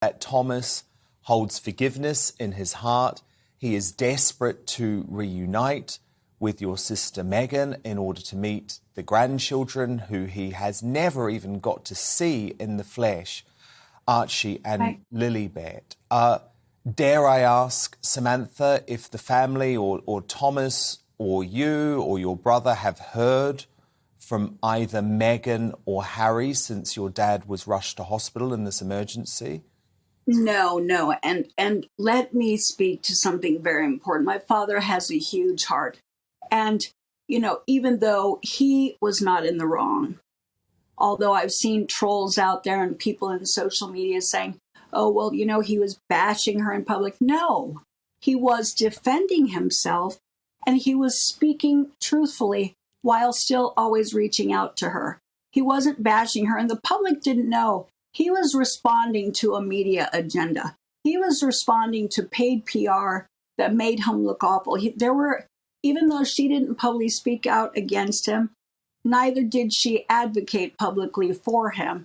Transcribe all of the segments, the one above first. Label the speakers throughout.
Speaker 1: that Thomas holds forgiveness in his heart. He is desperate to reunite with your sister Meghan in order to meet the grandchildren who he has never even got to see in the flesh, Archie and Lilibet. Dare I ask, Samantha, if the family or Thomas or you or your brother have heard from either Meghan or Harry since your dad was rushed to hospital in this emergency?
Speaker 2: No. And let me speak to something very important. My father has a huge heart. And, even though he was not in the wrong, although I've seen trolls out there and people in social media saying, oh, well, he was bashing her in public. No, he was defending himself and he was speaking truthfully while still always reaching out to her. He wasn't bashing her, and the public didn't know. He was responding to a media agenda. He was responding to paid PR that made him look awful. Even though she didn't publicly speak out against him, neither did she advocate publicly for him,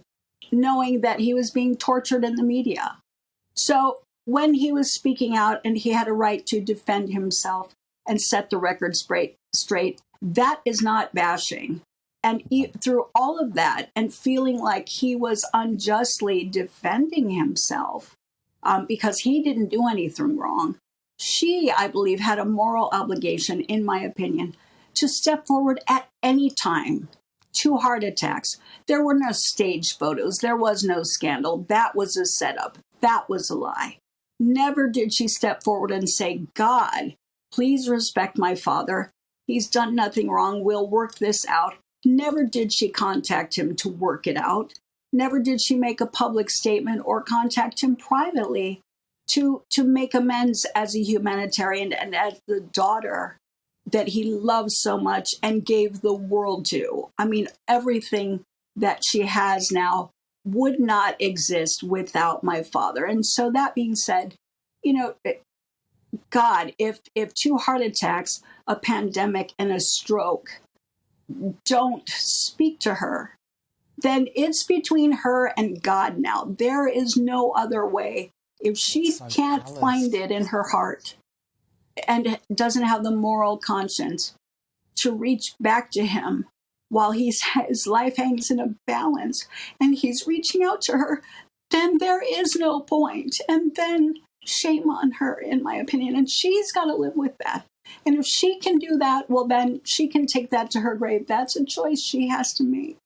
Speaker 2: knowing that he was being tortured in the media. So when he was speaking out and he had a right to defend himself and set the record straight, that is not bashing. And through all of that and feeling like he was unjustly defending himself because he didn't do anything wrong, she, I believe, had a moral obligation, in my opinion, to step forward at any time. 2 heart attacks. There were no staged photos. There was no scandal. That was a setup. That was a lie. Never did she step forward and say, God, please respect my father. He's done nothing wrong. We'll work this out. Never did she contact him to work it out. Never did she make a public statement or contact him privately to make amends as a humanitarian and as the daughter that he loves so much and gave the world to. I mean, everything that she has now would not exist without my father. And so that being said, God, if 2 heart attacks, a pandemic, and a stroke don't speak to her, then it's between her and God now. There is no other way. If she can't find it in her heart and doesn't have the moral conscience to reach back to him while his life hangs in a balance and he's reaching out to her, then there is no point. And then shame on her, in my opinion. And she's got to live with that. And if she can do that, well, then she can take that to her grave. That's a choice she has to make.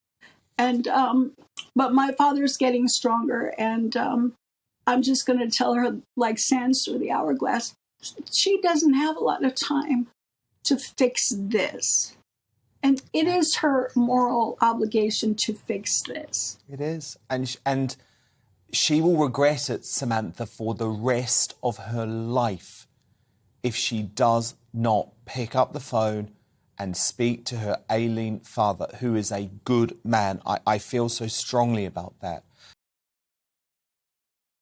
Speaker 2: And, but my father's getting stronger, and I'm just going to tell her, like sands through the hourglass, she doesn't have a lot of time to fix this. And it is her moral obligation to fix this.
Speaker 1: It is. And she will regret it, Samantha, for the rest of her life if she does not pick up the phone and speak to her ailing father, who is a good man. I feel so strongly about that.